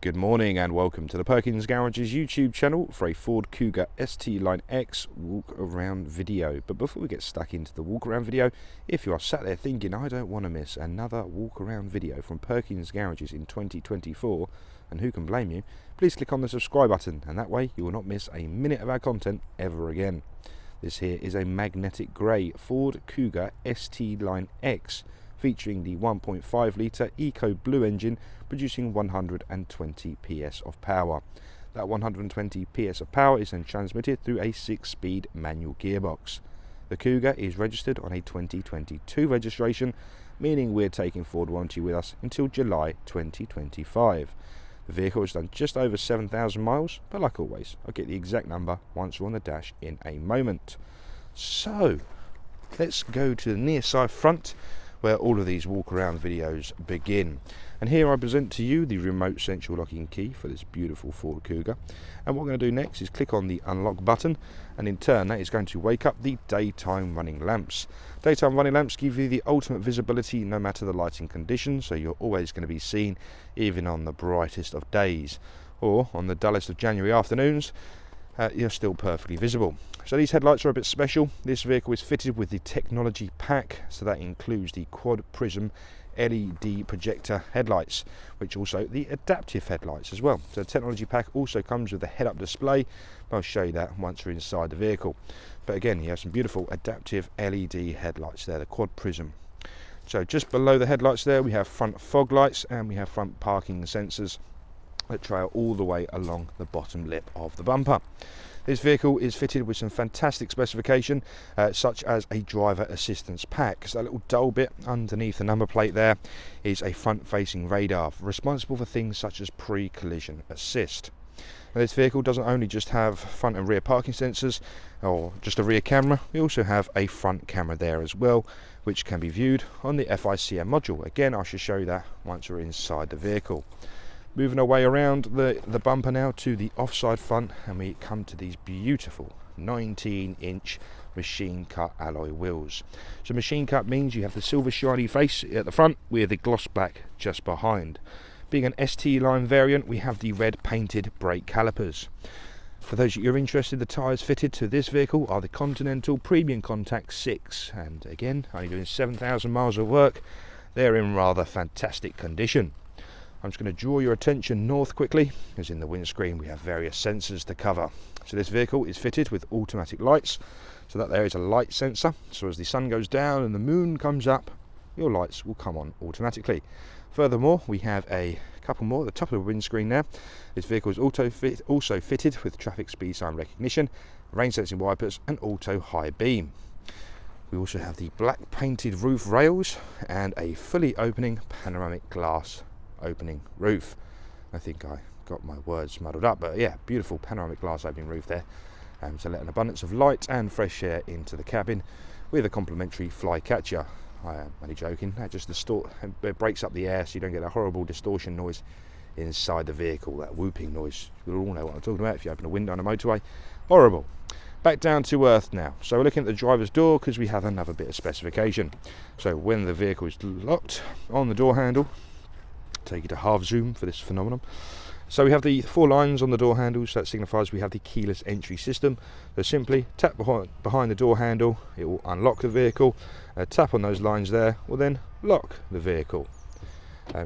Good morning and welcome to the Perkins Garage's YouTube channel for a Ford Kuga ST Line X walk around video. But before we get stuck into the walk around video, if you are sat there thinking I don't want to miss another walk around video from Perkins Garages in 2024, and who can blame you, please click on the subscribe button and that way you will not miss a minute of our content ever again. This here is a magnetic grey Ford Kuga ST Line X featuring the 1.5 litre Eco Blue engine producing 120 PS of power. That 120 PS of power is then transmitted through a 6-speed manual gearbox. The Kuga is registered on a 2022 registration, meaning we're taking Ford warranty with us until July 2025. The vehicle has done just over 7,000 miles, but like always, I'll get the exact number once we're on the dash in a moment. So, let's go to the near side front, where all of these walk around videos begin. And here I present to you the remote central locking key for this beautiful Ford Kuga. And what we're going to do next is click on the unlock button, and in turn that is going to wake up the daytime running lamps. Daytime running lamps give you the ultimate visibility no matter the lighting conditions, so you're always going to be seen even on the brightest of days, or on the dullest of January afternoons. You're still perfectly visible. So these headlights are a bit special. This vehicle is fitted with the technology pack, so that includes the quad prism LED projector headlights, which also the adaptive headlights as well. So the technology pack also comes with a head-up display. I'll show you that once we're inside the vehicle. But again, you have some beautiful adaptive LED headlights there, the quad prism. So just below the headlights there we have front fog lights and we have front parking sensors that trail all the way along the bottom lip of the bumper. This vehicle is fitted with some fantastic specification, such as a driver assistance pack. So that little dull bit underneath the number plate there is a front-facing radar, responsible for things such as pre-collision assist. Now, this vehicle doesn't only just have front and rear parking sensors or just a rear camera, we also have a front camera there as well, which can be viewed on the FICM module. Again, I shall show you that once we're inside the vehicle. Moving our way around the bumper now to the offside front, and we come to these beautiful 19-inch machine cut alloy wheels. So machine cut means you have the silver shiny face at the front with the gloss black just behind. Being an ST line variant, we have the red painted brake calipers. For those of you who are interested, the tyres fitted to this vehicle are the Continental Premium Contact 6, and again, only doing 7,000 miles of work, they're in rather fantastic condition. I'm just going to draw your attention north quickly, as in the windscreen we have various sensors to cover. So this vehicle is fitted with automatic lights, so that there is a light sensor, so as the sun goes down and the moon comes up, your lights will come on automatically. Furthermore, we have a couple more at the top of the windscreen there. This vehicle is also fitted with traffic speed sign recognition, rain sensing wipers and auto high beam. We also have the black painted roof rails and a fully opening panoramic glass opening roof. I think I got my words muddled up, but yeah, beautiful panoramic glass opening roof there, to let an abundance of light and fresh air into the cabin with a complimentary fly catcher. I am only joking, that just it breaks up the air so you don't get a horrible distortion noise inside the vehicle, that whooping noise. You'll all know what I'm talking about if you open a window on a motorway. Horrible. Back down to earth now. So we're looking at the driver's door because we have another bit of specification. So when the vehicle is locked on the door handle, take you to half zoom for this phenomenon. So we have the 4 lines on the door handles, that signifies we have the keyless entry system. So simply tap behind the door handle, it will unlock the vehicle. Tap on those lines there will then lock the vehicle.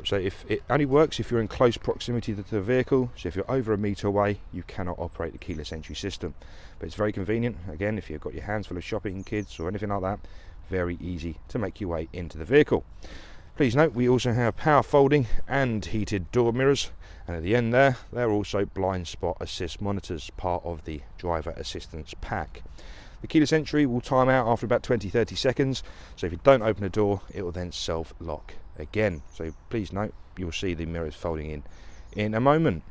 So if it only works if you're in close proximity to the vehicle, so if you're over a metre away you cannot operate the keyless entry system. But it's very convenient, again, if you've got your hands full of shopping, kids or anything like that, very easy to make your way into the vehicle. Please note we also have power folding and heated door mirrors, and at the end there are also blind spot assist monitors, part of the driver assistance pack. The keyless entry will time out after about 20-30 seconds, so if you don't open the door it will then self lock again. So please note you'll see the mirrors folding in a moment.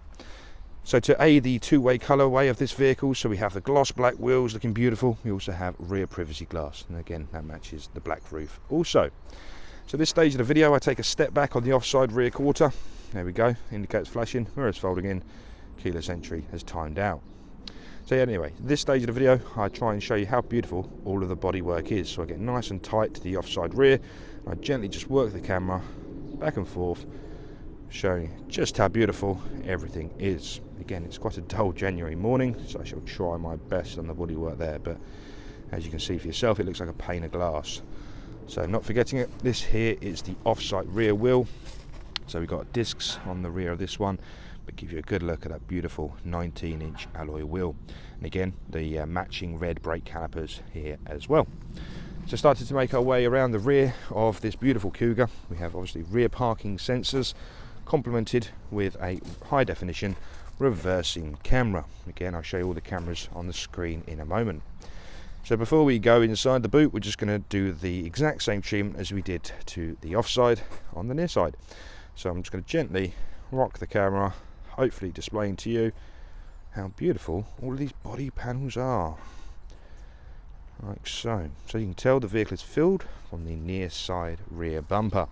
So to aid the two-way colourway of this vehicle, so we have the gloss black wheels looking beautiful, we also have rear privacy glass, and again that matches the black roof also. So this stage of the video I take a step back on the offside rear quarter. There we go, indicates flashing, mirrors folding in, keyless entry has timed out. So anyway, this stage of the video I try and show you how beautiful all of the bodywork is. So I get nice and tight to the offside rear, I gently just work the camera back and forth, showing you just how beautiful everything is. Again, it's quite a dull January morning, so I shall try my best on the bodywork there, but as you can see for yourself, it looks like a pane of glass. So not forgetting it, this here is the off-site rear wheel. So we've got discs on the rear of this one, but give you a good look at that beautiful 19-inch alloy wheel. And again, the matching red brake calipers here as well. So started to make our way around the rear of this beautiful Kuga. We have obviously rear parking sensors, complemented with a high definition reversing camera. Again, I'll show you all the cameras on the screen in a moment. So before we go inside the boot, we're just going to do the exact same treatment as we did to the offside on the near side. So I'm just going to gently rock the camera, hopefully displaying to you how beautiful all of these body panels are. Like so. So you can tell the vehicle is filled from the near side rear bumper.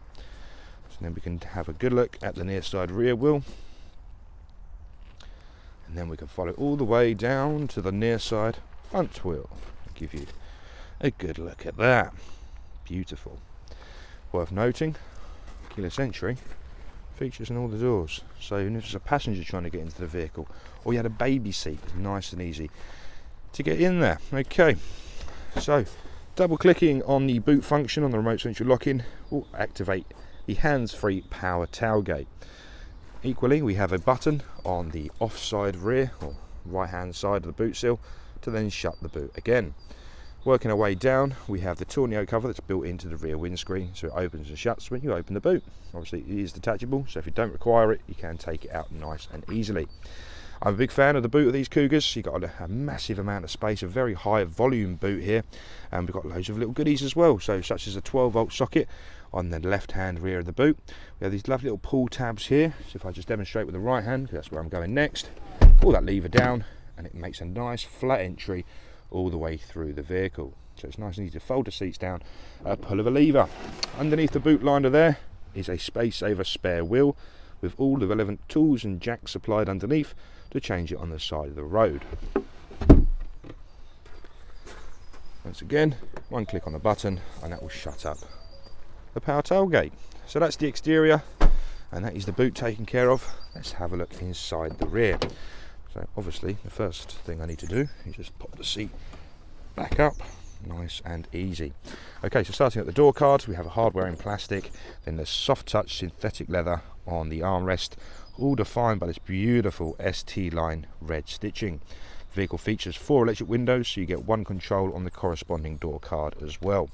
So then we can have a good look at the near side rear wheel. And then we can follow all the way down to the near side front wheel. Give you a good look at that. Beautiful. Worth noting, keyless entry features in all the doors, so even if there's a passenger trying to get into the vehicle, or you had a baby seat, it's nice and easy to get in there. Okay, so double clicking on the boot function on the remote central lock-in will activate the hands-free power tailgate. Equally, we have a button on the offside rear or right hand side of the boot seal to then shut the boot again. Working our way down, we have the tornado cover that's built into the rear windscreen, so it opens and shuts when you open the boot. Obviously it is detachable, so if you don't require it, you can take it out nice and easily. I'm a big fan of the boot of these Kugas. You've got a massive amount of space, a very high volume boot here, and we've got loads of little goodies as well, so such as a 12-volt socket on the left hand rear of the boot. We have these lovely little pull tabs here, so if I just demonstrate with the right hand, because that's where I'm going next, pull that lever down and it makes a nice flat entry all the way through the vehicle. So it's nice and easy to fold the seats down at a pull of a lever. Underneath the boot liner there is a space saver spare wheel with all the relevant tools and jacks supplied underneath to change it on the side of the road. Once again, one click on the button and that will shut up the power tailgate. So that's the exterior and that is the boot taken care of. Let's have a look inside the rear. So obviously the first thing I need to do is just pop the seat back up, nice and easy. Okay, so starting at the door card, we have a hardware in plastic, then the soft touch synthetic leather on the armrest, all defined by this beautiful ST line red stitching. The vehicle features 4 electric windows, so you get one control on the corresponding door card as well.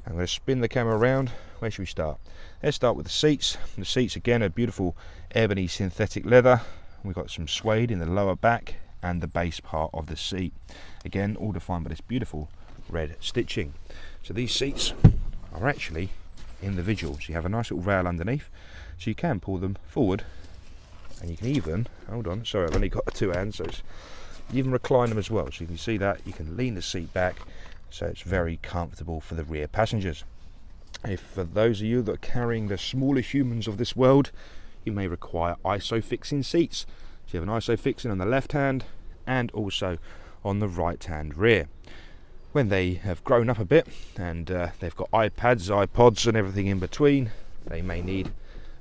I'm going to spin the camera around. Where should we start? Let's start with the seats. The seats again are beautiful ebony synthetic leather. We've got some suede in the lower back and the base part of the seat. Again, all defined by this beautiful red stitching. So these seats are actually individual. So you have a nice little rail underneath, so you can pull them forward, and you can even, hold on, sorry, I've only got 2 hands, so you even recline them as well. So you can see that you can lean the seat back, so it's very comfortable for the rear passengers. If for those of you that are carrying the smaller humans of this world, you may require ISO-fixing seats. So you have an ISO-fixing on the left hand and also on the right hand rear. When they have grown up a bit and they've got iPads, iPods and everything in between, they may need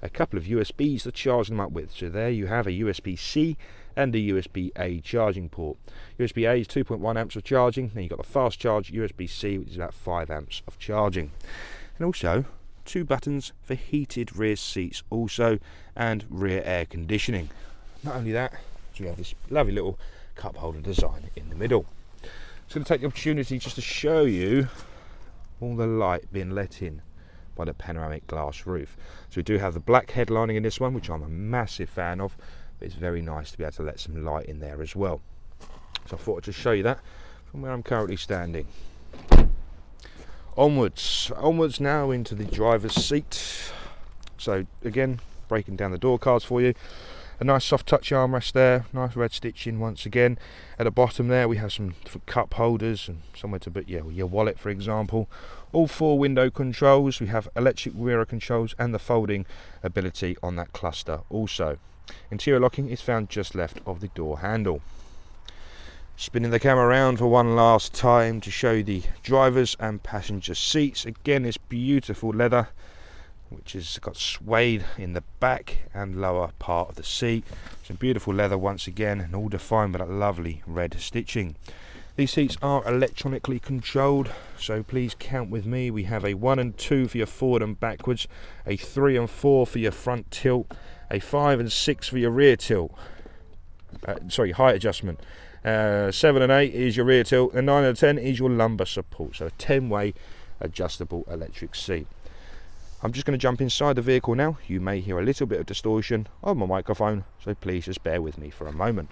a couple of USBs to charge them up with. So there you have a USB-C and a USB-A charging port. USB-A is 2.1 amps of charging, then you've got the fast charge USB-C, which is about 5 amps of charging. And also 2 buttons for heated rear seats also, and rear air conditioning. Not only that, so we have this lovely little cup holder design in the middle. Just going to take the opportunity just to show you all the light being let in by the panoramic glass roof. So we do have the black headlining in this one, which I'm a massive fan of, but it's very nice to be able to let some light in there as well. So I thought I'd just show you that from where I'm currently standing. Onwards now into the driver's seat. So again, breaking down the door cards for you. A nice soft touch armrest there, nice red stitching once again. At the bottom there we have some different cup holders and somewhere to put your wallet, for example. All 4 window controls. We have electric mirror controls and the folding ability on that cluster also. Interior locking is found just left of the door handle. Spinning the camera around for one last time to show the drivers and passenger seats. Again, this beautiful leather, which has got suede in the back and lower part of the seat. Some beautiful leather once again, and all defined by that lovely red stitching. These seats are electronically controlled, so please count with me. We have a 1 and 2 for your forward and backwards, a 3 and 4 for your front tilt, a 5 and 6 for your rear tilt. Height adjustment. 7 and 8 is your rear tilt, and 9 and 10 is your lumbar support. So a 10-way adjustable electric seat. I'm just going to jump inside the vehicle now. You may hear a little bit of distortion on my microphone, so please just bear with me for a moment.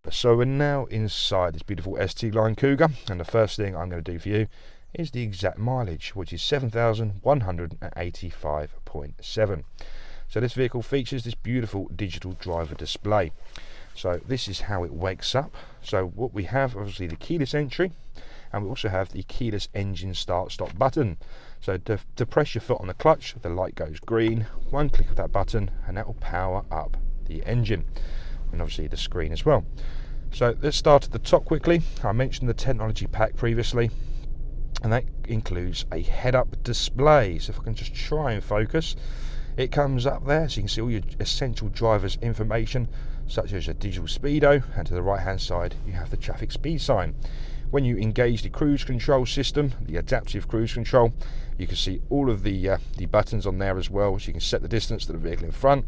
So we're now inside this beautiful ST line Kuga, and the first thing I'm going to do for you is the exact mileage, which is 7,185.7. So this vehicle features this beautiful digital driver display. So this is how it wakes up. So what we have, obviously, the keyless entry, and we also have the keyless engine start stop button. So to press your foot on the clutch, the light goes green. One click of that button and that will power up the engine, and obviously the screen as well. So let's start at the top quickly. I mentioned the technology pack previously, and that includes a head-up display. So if I can just try and focus, it comes up there so you can see all your essential driver's information, such as a digital speedo, and to the right hand side you have the traffic speed sign. When you engage the cruise control system, the adaptive cruise control, you can see all of the buttons on there as well, so you can set the distance to the vehicle in front.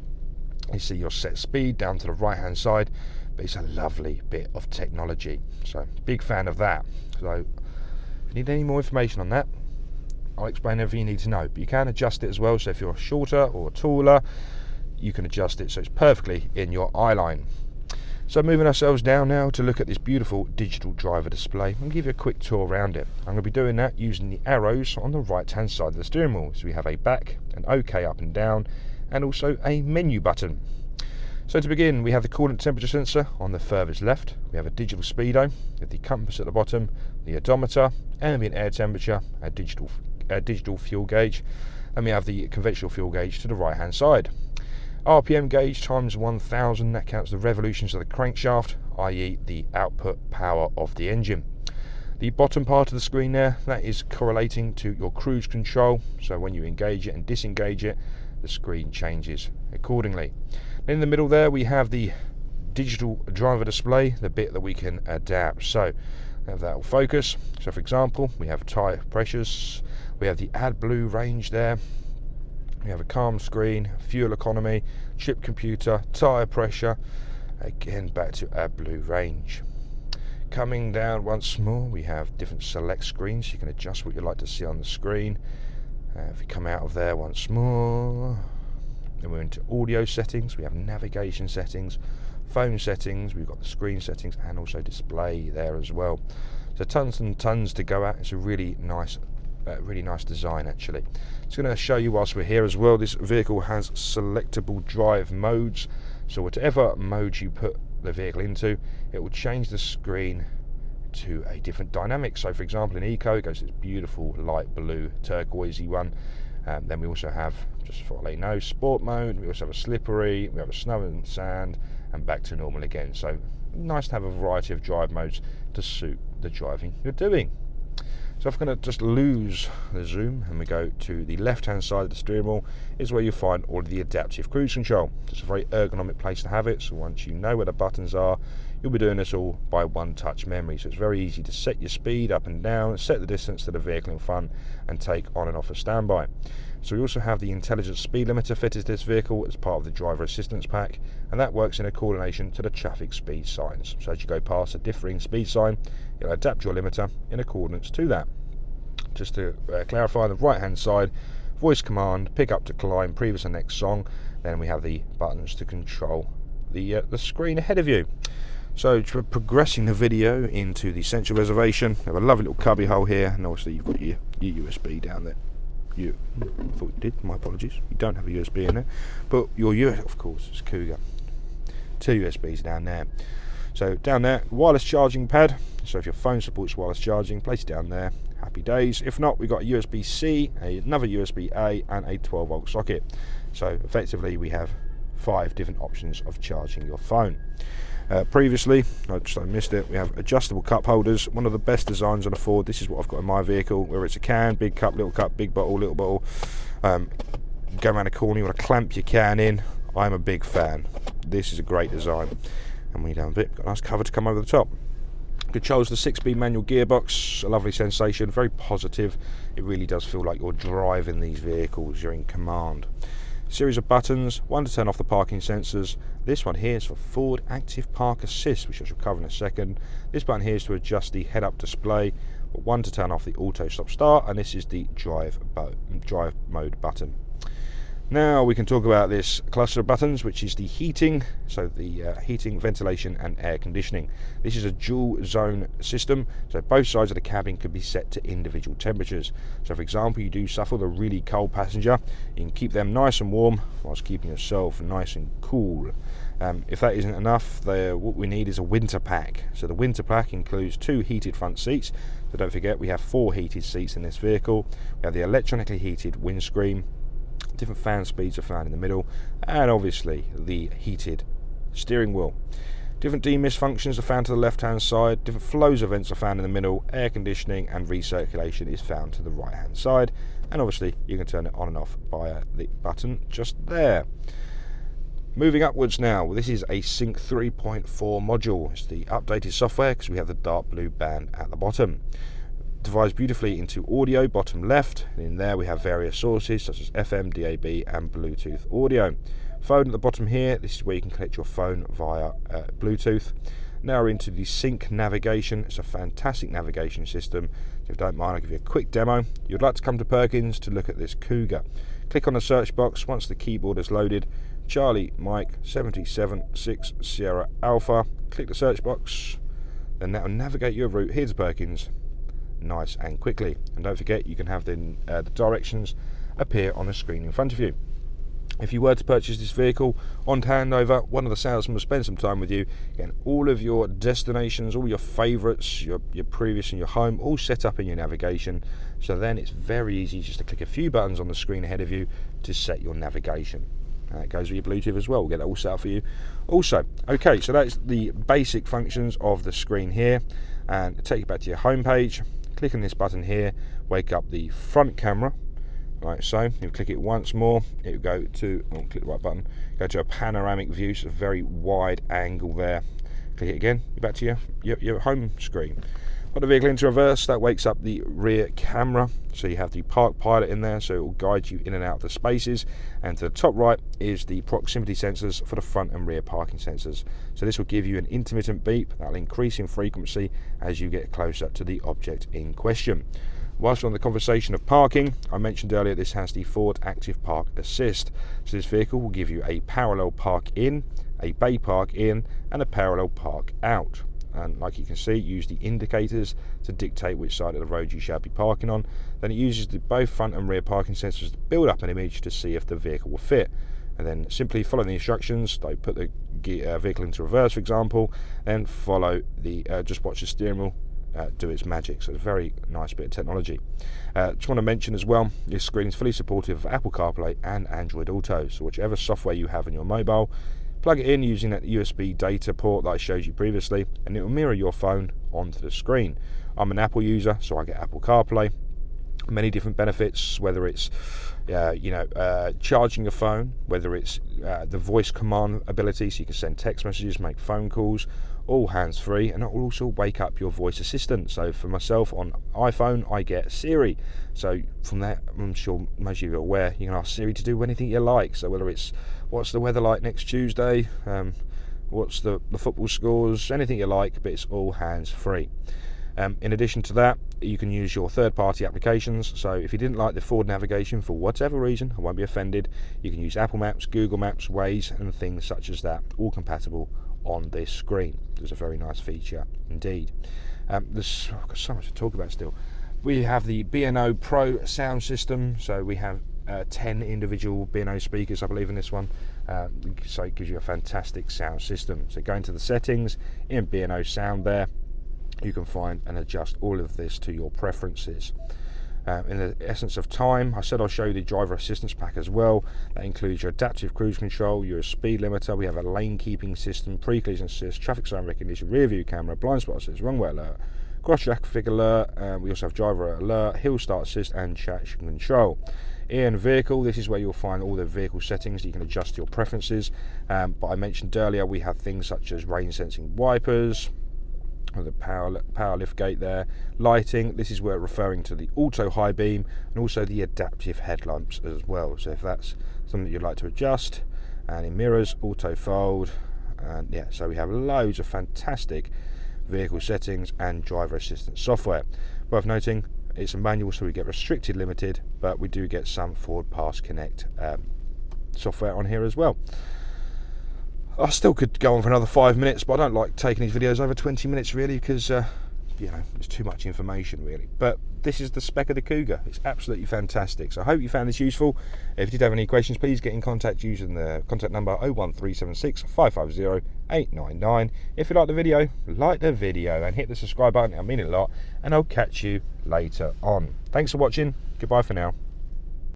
You see your set speed down to the right hand side, but it's a lovely bit of technology, so big fan of that. So if you need any more information on that, I'll explain everything you need to know, but you can adjust it as well. So if you're shorter or taller, you can adjust it so it's perfectly in your eye line. So moving ourselves down now to look at this beautiful digital driver display and give you a quick tour around it. I'm going to be doing that using the arrows on the right hand side of the steering wheel. So we have a back, an OK up and down, and also a menu button. So to begin, we have the coolant temperature sensor on the furthest left. We have a digital speedo with the compass at the bottom, the odometer, ambient air temperature, a digital fuel gauge, and we have the conventional fuel gauge to the right hand side. RPM gauge times 1000, that counts the revolutions of the crankshaft, i.e. the output power of the engine. The bottom part of the screen there, that is correlating to your cruise control, so when you engage it and disengage it, the screen changes accordingly. In the middle there we have the digital driver display, the bit that we can adapt. So that will focus. So for example, we have tyre pressures, we have the AdBlue range there, we have a calm screen, fuel economy, trip computer, tyre pressure, again back to AdBlue range. Coming down once more, we have different select screens, you can adjust what you'd like to see on the screen. If we come out of there once more, then we're into audio settings, we have navigation settings, phone settings, we've got the screen settings, and also display there as well. So tons and tons to go at. It's a really nice design actually. It's going to show you whilst we're here as well, this vehicle has selectable drive modes, so whatever mode you put the vehicle into, it will change the screen to a different dynamic. So for example, in Eco, it goes to this beautiful light blue turquoisey one. Then we also have, just for let you know, sport mode, we also have a slippery, we have a snow and sand, and back to normal again. So nice to have a variety of drive modes to suit the driving you're doing. So if I'm going to just lose the zoom and we go to the left hand side of the steering wheel, is where you find all of the adaptive cruise control. It's a very ergonomic place to have it, so once you know where the buttons are, you'll be doing this all by one touch memory. So it's very easy to set your speed up and down, set the distance to the vehicle in front, and take on and off a standby. So we also have the intelligent speed limiter fitted to this vehicle as part of the driver assistance pack, and that works in a coordination to the traffic speed signs. So as you go past a differing speed sign, you'll adapt your limiter in accordance to that. Just to clarify, the right hand side, voice command, pick up to climb, previous and next song. Then we have the buttons to control the screen ahead of you. So progressing the video into the central reservation, we have a lovely little cubby hole here, and obviously you've got your USB down there. I thought you did, my apologies, you don't have a USB in there, but your USB, of course, it's Kuga. 2 USBs down there. So down there, wireless charging pad, so if your phone supports wireless charging, place it down there, happy days. If not, we've got a USB-C, another USB-A, and a 12 volt socket. So effectively we have 5 different options of charging your phone. Previously, I missed it, we have adjustable cup holders, one of the best designs on a Ford. This is what I've got in my vehicle, where it's a can, big cup, big bottle, little bottle. Go around a corner, you want to clamp your can in. I'm a big fan. This is a great design. And when you down a bit, got a nice cover to come over the top. Controls the 6-speed manual gearbox, a lovely sensation, very positive. It really does feel like you're driving these vehicles, you're in command. Series of buttons, one to turn off the parking sensors. This one here is for Ford Active Park Assist, which I shall cover in a second. This button here is to adjust the head-up display, one to turn off the auto stop start, and this is the drive mode button. Now we can talk about this cluster of buttons, which is the heating, so the heating, ventilation and air conditioning. This is a dual zone system, so both sides of the cabin could be set to individual temperatures. So for example, you do suffer the really cold passenger, you can keep them nice and warm whilst keeping yourself nice and cool. If that isn't enough, what we need is a winter pack. So the winter pack includes 2 heated front seats, so don't forget we have 4 heated seats in this vehicle. We have the electronically heated windscreen, different fan speeds are found in the middle, and obviously the heated steering wheel. Different demist functions are found to the left hand side, different flows of vents are found in the middle, air conditioning and recirculation is found to the right hand side, and obviously you can turn it on and off via the button just there. Moving upwards now, this is a Sync 3.4 module. It's the updated software because we have the dark blue band at the bottom. Divides beautifully into audio, bottom left, and in there we have various sources such as FM, DAB and Bluetooth audio. Phone at the bottom here, this is where you can connect your phone via Bluetooth. Now we're into the Sync navigation. It's a fantastic navigation system. If you don't mind, I'll give you a quick demo. You'd like to come to Perkins to look at this Kuga. Click on the search box once the keyboard is loaded. Charlie Mike 776 Sierra Alpha. Click the search box, then that will navigate your route here to Perkins nice and quickly. And don't forget, you can have the directions appear on the screen in front of you. If you were to purchase this vehicle on handover, one of the salesmen will spend some time with you, getting all of your destinations, all your favourites, your previous and your home, all set up in your navigation. So then it's very easy just to click a few buttons on the screen ahead of you to set your navigation. It goes with your Bluetooth as well. We'll get that all set up for you also. Okay, so that's the basic functions of the screen here, and take you back to your home page. Click on this button here, wake up the front camera, like so. You click it once more, it will go to, click the right button, go to a panoramic view, so a very wide angle there. Click it again, you're back to your home screen. Put the vehicle into reverse, that wakes up the rear camera, so you have the park pilot in there, so it will guide you in and out of the spaces, and to the top right is the proximity sensors for the front and rear parking sensors. So this will give you an intermittent beep that will increase in frequency as you get closer to the object in question. Whilst we're on the conversation of parking, I mentioned earlier this has the Ford Active Park Assist. So this vehicle will give you a parallel park in, a bay park in and a parallel park out. And like you can see, use the indicators to dictate which side of the road you shall be parking on. Then it uses both front and rear parking sensors to build up an image to see if the vehicle will fit. And then simply follow the instructions. They put the vehicle into reverse, for example, and follow the just watch the steering wheel do its magic. So it's a very nice bit of technology. Just want to mention as well, this screen is fully supportive of Apple CarPlay and Android Auto. So whichever software you have in your mobile, plug it in using that USB data port that I showed you previously, and it will mirror your phone onto the screen. I'm an Apple user, so I get Apple CarPlay. Many different benefits, whether it's charging your phone, whether it's the voice command ability, so you can send text messages, make phone calls, all hands-free, and it will also wake up your voice assistant. So for myself on iPhone, I get Siri. So from that, I'm sure most of you are aware, you can ask Siri to do anything you like. So whether it's what's the weather like next Tuesday, what's the football scores, anything you like, but it's all hands-free. In addition to that, you can use your third-party applications. So if you didn't like the Ford navigation for whatever reason, I won't be offended, you can use Apple Maps, Google Maps, Waze and things such as that, all compatible on this screen. It's a very nice feature indeed. There's so much to talk about still. We have the B&O Pro sound system, so we have 10 individual B&O speakers, I believe, in this one, so it gives you a fantastic sound system. So go into the settings in B&O sound there, you can find and adjust all of this to your preferences. In the essence of time, I said I'll show you the driver assistance pack as well. That includes your adaptive cruise control, your speed limiter, we have a lane keeping system, pre-collision assist, traffic sign recognition, rear view camera, blind spot assist, wrong way alert, cross traffic alert, we also have driver alert, hill start assist and traction control. In vehicle, this is where you'll find all the vehicle settings. You can adjust your preferences, but I mentioned earlier we have things such as rain sensing wipers, the power lift gate there, lighting. This is where referring to the auto high beam, and also the adaptive headlamps as well, so if that's something that you'd like to adjust. And in mirrors, auto fold, and yeah, so we have loads of fantastic vehicle settings and driver assistance software. Worth noting, it's a manual, so we get restricted limited, but we do get some Ford Pass Connect software on here as well. I still could go on for another 5 minutes, but I don't like taking these videos over 20 minutes really, because you know, it's too much information really. But this is the spec of the Kuga. It's absolutely fantastic. So I hope you found this useful. If you did have any questions, please get in contact using the contact number 01376 550 899. If you like the video and hit the subscribe button. I mean it a lot, and I'll catch you later on. Thanks for watching. Goodbye for now.